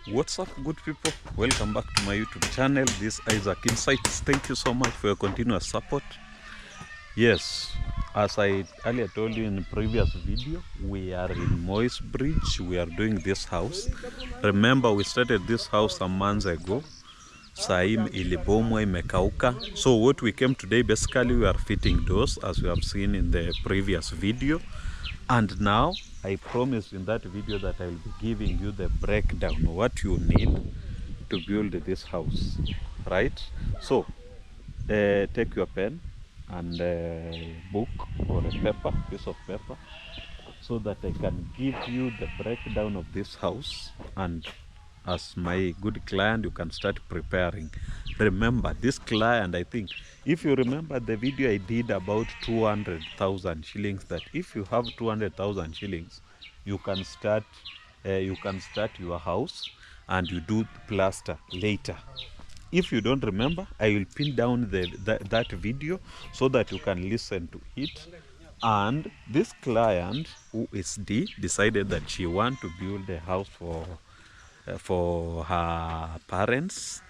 What's up, good people? Welcome back to my YouTube channel. This is Isaac Insights. Thank you so much for your continuous support. Yes, as I earlier told you in the previous video, we are in Moy's Bridge. We are doing this house. Remember, we started this house some months ago. Saim ilibomwa imekauka. So what we came today, basically we are fitting doors as we have seen in the previous video. And now I promised in that video that I will be giving you the breakdown, what you need to build this house, right? So take your pen and book or a paper, piece of paper, so that I can give you the breakdown of this house, and as my good client you can start preparing. Remember, this client, I think if you remember the video I did about 200,000 shillings, that if you have 200,000 shillings you can start your house and you do plaster later. If you don't remember, I will pin down that video so that you can listen to it. And this client, who is D, decided that she want to build a house for her parents,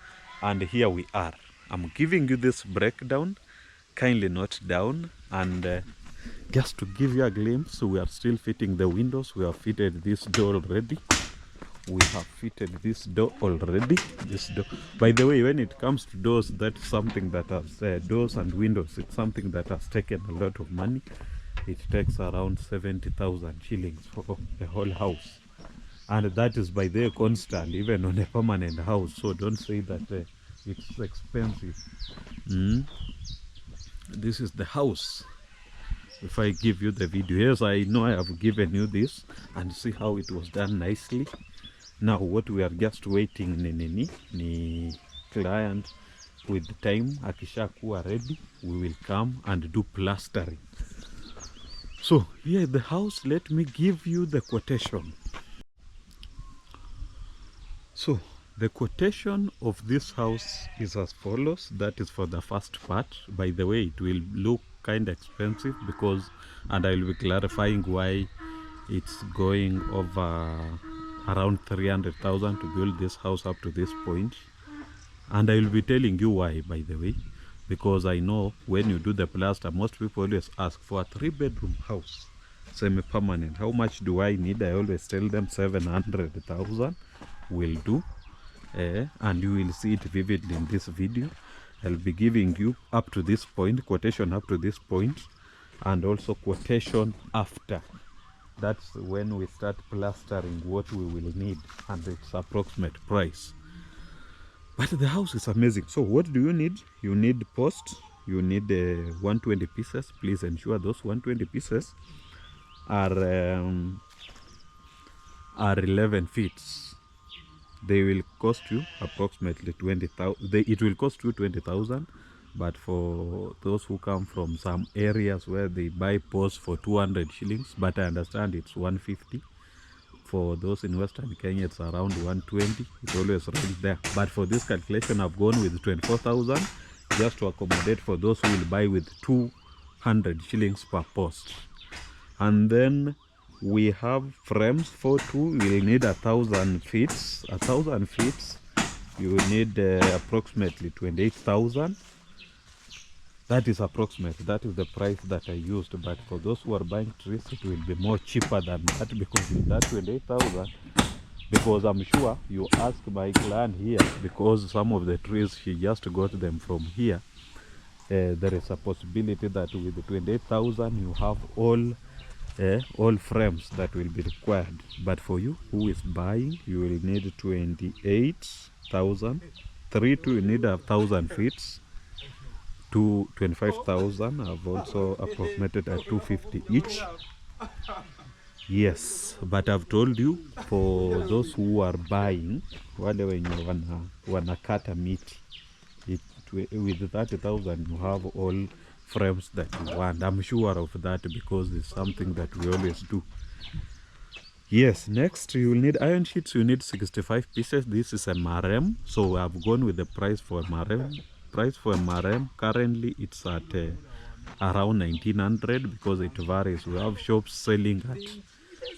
and here we are. I'm giving you this breakdown. Kindly note down, and just to give you a glimpse, we are still fitting the windows. We have fitted this door already. This door, by the way, when it comes to doors, that's something that has doors and windows, it's something that has taken a lot of money. It takes around 70,000 shillings for the whole house, and that is by the constant, even on a permanent house. So don't say that it's expensive. This is the house. If I give you the video, yes, I know I have given you this, and see how it was done nicely. Now what we are just waiting ni client, with time akishakuwa ready, we will come and do plastering. So here is the house. Let me give you the quotation. So the quotation of this house is as follows. That is for the first part. By the way, it will look kind of expensive because, and I will be clarifying why it's going over around 300,000 to build this house up to this point. And I will be telling you why, by the way, because I know when you do the plaster, most people always ask for a 3-bedroom house, semi-permanent. How much do I need? I always tell them 700,000 will do. And you will see it vividly in this video. I'll be giving you up to this point, quotation up to this point, and also quotation after. That's when we start plastering what we will need and its approximate price. But the house is amazing. So what do you need? You need posts. You need 120 pieces. Please ensure those 120 pieces are 11 feet. They will cost you approximately 20,000. It will cost you 20,000. But for those who come from some areas where they buy posts for 200 shillings, but I understand it's 150. For those in Western Kenya, it's around 120. It's always right there. But for this calculation, I've gone with 24,000 just to accommodate for those who will buy with 200 shillings per post. And then we have frames for two. We'll need 1,000 feet. 1,000 feet, you will need approximately 28,000. That is approximate. That is the price that I used. But for those who are buying trees, it will be more cheaper than that, because with that 28,000, because I'm sure you ask my client here, because some of the trees she just got them from here, there is a possibility that with the 28,000 you have all frames that will be required. But for you who is buying, you will need 28,000. You need 1,000 feet. 25,000. I've also approximated at 250 each. Yes, but I've told you, for those who are buying, wale wenye wanakata miti, with 30,000 you have all frames that you want. I'm sure of that because it's something that we always do. Yes, next you will need iron sheets. You need 65 pieces. This is a marem, so I've gone with the price for marem. Price for marem currently it's at around 1900, because it varies. We have shops selling at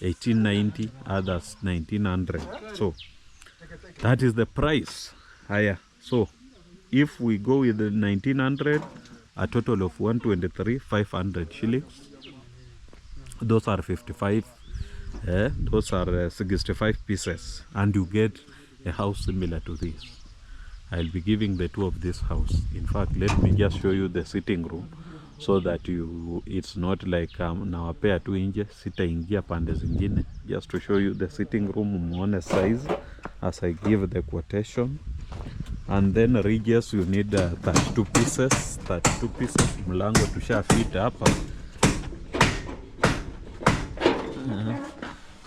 1890, others 1900. So That is the price. Higher. So if we go with the 1900, a total of 123,500 shillings. Those are 55. Those are 65 pieces, and you get a house similar to this. I'll be giving the tour of this house. In fact, let me just show you the sitting room, so that it's not like nawapea tu nje, sitaingia pande zingine. Just to show you the sitting room, muone size as I give the quotation. And then ridges, you need 32 pieces. 32 pieces. Mlango tushafita hapa.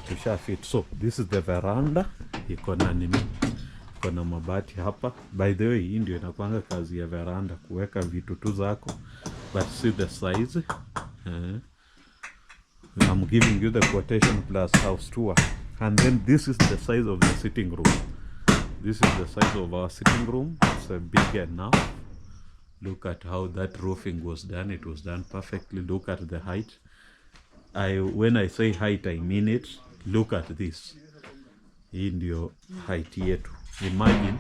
Tushafit. So this is the veranda. Iko na nini? Iko na mabati hapa. By the way, hii ndio inakuanga kazi ya veranda, kuweka vitu tu zako. But see the size. I'm giving you the quotation plus house tour. And then this is the size of the sitting room. This is the size of our sitting room. It's big enough. Look at how that roofing was done. It was done perfectly. Look at the height. When I say height, I mean it. Look at this. Hii ndio height yetu. Imagine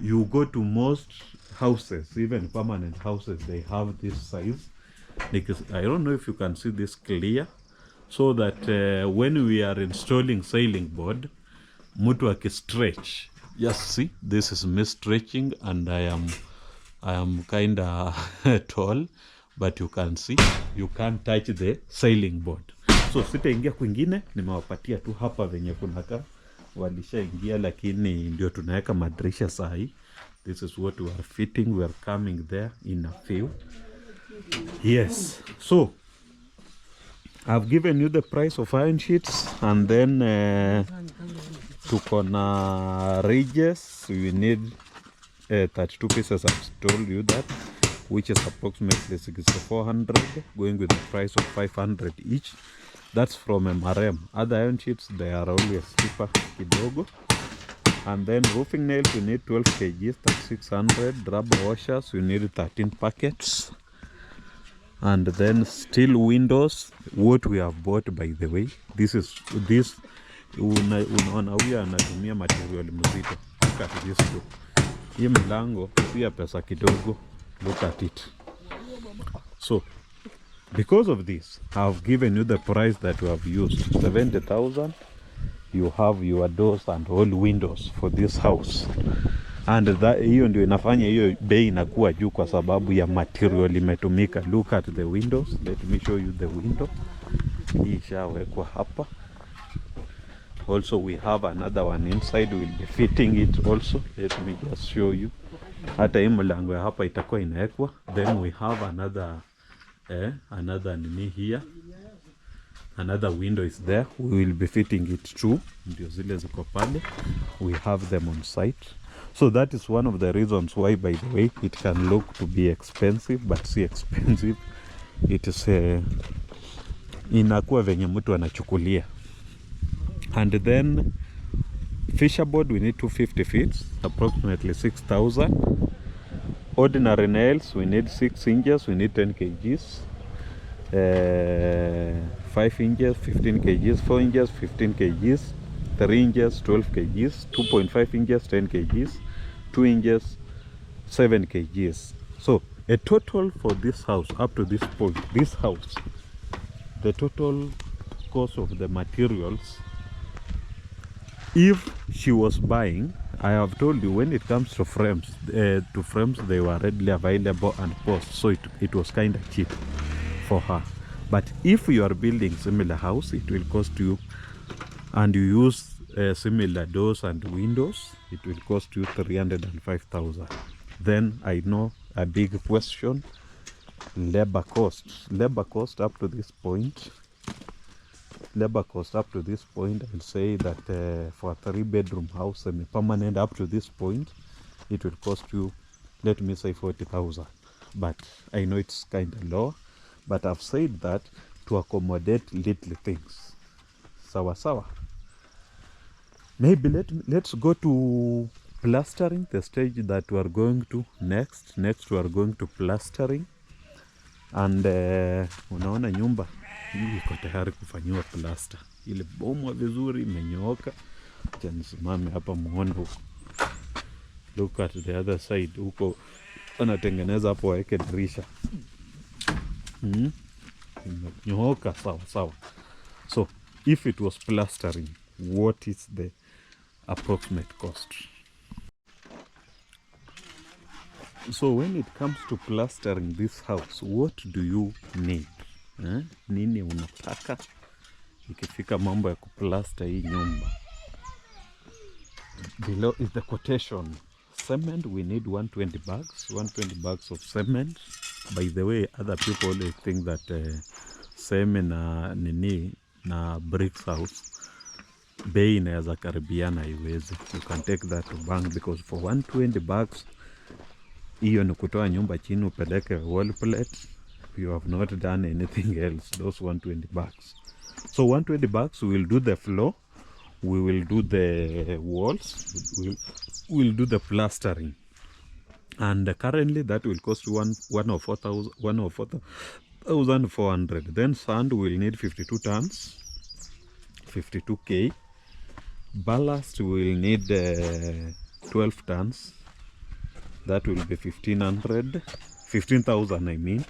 you go to most houses, even permanent houses, they have this size. Because I don't know if you can see this clear. So that when we are installing sailing board, mtu akistretch, just see, this is me stretching, and I am kinda tall, but you can see, you can't touch the sailing board. So sitaingia kwingine, nimewapatia tu hapa venye kunaka. Walishaingia, lakini ndio tunaweka madirisha sahi. This is what we are fitting. We are coming there in a few. Yes. So I've given you the price of iron sheets, and then tuko na ridges. We need 32 pieces. I've told you that, which is approximately 6,400, going with the price of 500 each. That's from MRM. Other iron sheets, they are always cheaper kidogo. And then roofing nails, we need 12 kgs, 3,600. Rubber washers, we need 13 packets. And then steel windows, what we have bought, by the way, this unaona huyu anatumia material mzito. Look at this too. Hii mlango pia pesa kidogo. Look at it. So because of this, I've given you the price that we have used. 70,000. You have your doors and all windows for this house. And hiyo ndio inafanya hiyo bei inakuwa juu, kwa sababu ya material imetumika. Look at the windows. Let me show you the window. Hii ishawekwa hapa. Also we have another one inside. We'll be fitting it also. Let me just show you. Hata hii mlango ya hapa itakuwa inawekwa. Then we have another nini here. Another window is there. We will be fitting it too. Ndio zile ziko pale. We have them on site. So that is one of the reasons why, by the way, it can look to be expensive, but see expensive. It is inakuwa venye mtu anachukulia. And then fisher board, we need 250 feet, approximately 6,000. Ordinary nails, we need 6 inches, we need 10 kgs. 5 inches, 15 kgs, 4 inches, 15 kgs, 3 inches, 12 kgs, 2.5 inches, 10 kgs, 2 inches, 7 kgs. So a total for this house up to this point, this house, the total cost of the materials, if she was buying, I have told you, when it comes to frames, they were readily available and post, so it was kind of cheap for her. But if you are building similar house, it will cost you, and you use similar doors and windows, it will cost you 305,000. Then I know a big question: labor cost. Labor cost up to this point. Labor cost up to this point, I'll say that for a 3-bedroom house, semi-permanent, up to this point, it will cost you, let me say, 40,000. But I know it's kind of low. But I've said that to accommodate little things. Sawa sawa. Maybe let's go to plastering, the stage that we are going to next. Next we are going to plastering. And unaona nyumba hii iko tayari kufanyiwa plaster. Ile bomwa vizuri, imenyooka. Acha nisimame hapa muone huko. Look at the other side huko anatengeneza hapo waweke dirisha. Nyooka sawa sawa. So if it was plastering, what is the approximate cost? So when it comes to plastering this house, what do you need? Nini unataka ikifika mambo ya kuplaster hii nyumba? Below is the quotation. Cement, we need 120 bags. 120 bags of cement. By the way, other people always think that cement na bricks house bei inaweza karibiana, haiwezi. You can take that to bank because for 120 bags hiyo ni kutoa nyumba chini upeleke wall plate. You have not done anything else, those 120 bags. So 120 bags, we will do the floor, we will do the walls, we'll do the plastering. And currently that will cost 104,400. Then sand will need 52 tons, 52k. Ballast will need 12 tons. That will be 15,000 I mean.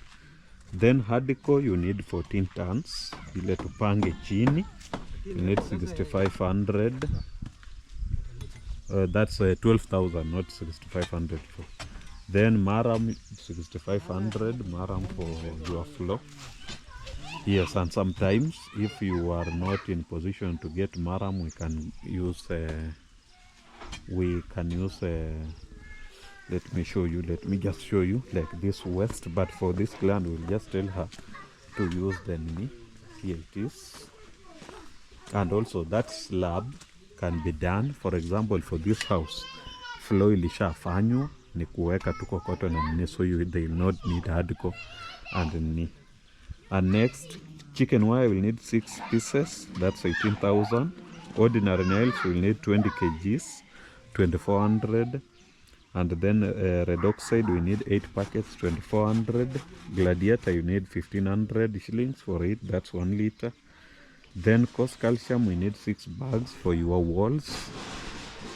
Then hardcore you need 14 tons. Ile tupange chini you need 6,500. That's 12,000, not 6,500. Then maram 6,500 maram for your floor. Yes, and sometimes if you are not in position to get maram, we can use let me just show you like this west, but for this land we'll just tell her to use the nini. Here it is. And also that slab can be done, for example for this house floor ilishafanywa ni kuweka tu kokoto na nini, so they will not need hardcore and nini. And next, chicken wire will need 6 pieces, that's 18,000. Ordinary nails will need 20 kgs, 2,400. And then red oxide we need 8 packets, 2,400. Gladiator you need 1,500 shillings for it, that's 1 liter. Then coarse calcium we need 6 bags for your walls,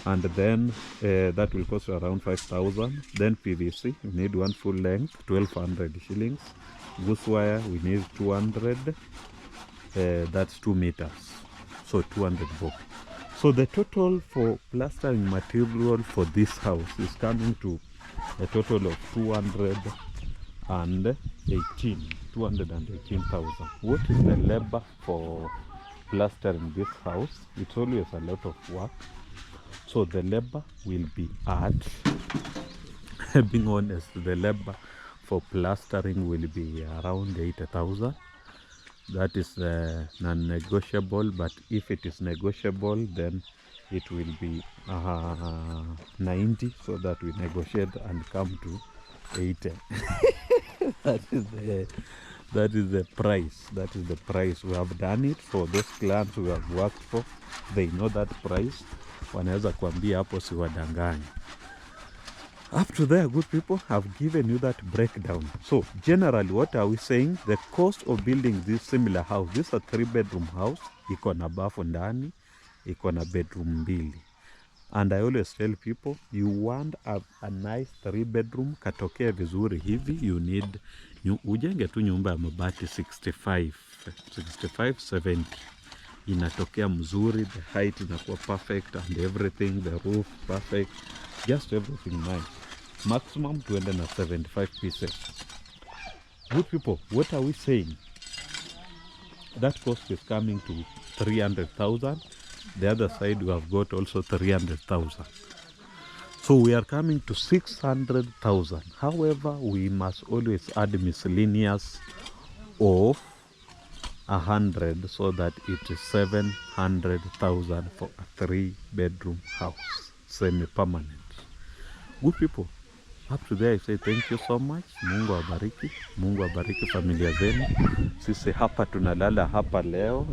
and then that will cost around 5,000. Then PVC we need 1 full length, 1,200 shillings. Goose wire we need 200, that's 2 meters, so 200 bob. So the total for plastering material for this house is coming to a total of 218,000. What is the labor for plastering this house? It's always a lot of work, so the labor will be at being honest, the labor for plastering will be around 80,000. That is non-negotiable, but if it is negotiable then it will be 90, so that we negotiate and come to 80. that is the price. That is the price. We have done it for those clients we have worked for. They know that price. Wanaweza kuambia hapo si wadanganyi. Up to there, good people, have given you that breakdown. So generally what are we saying? The cost of building this similar house, this is a 3-bedroom house, iko na bafu ndani, iko na bedroom 2. And I always tell people, you want a nice 3-bedroom katokea vizuri hivi, you need ujenge tu nyumba ya mabati 65 70, inatokea mzuri, the height inakuwa perfect and everything, the roof perfect, just everything nice. Maximum tuende na 75 pieces. Good people, what are we saying? That cost is coming to 300,000. The other side we have got also 300,000. So we are coming to 600,000. However, we must always add miscellaneous of 100, so that it is 700,000 for a 3-bedroom house, semi-permanent. Good people, up to there I say thank you so much. Mungu awabariki, Mungu awabariki familia zenu. Sisi hapa tunalala hapa leo.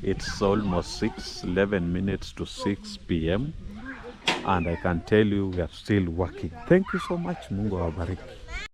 It's almost 11 minutes to 6 p.m. and I can tell you we are still working. Thank you so much. Mungu awabariki.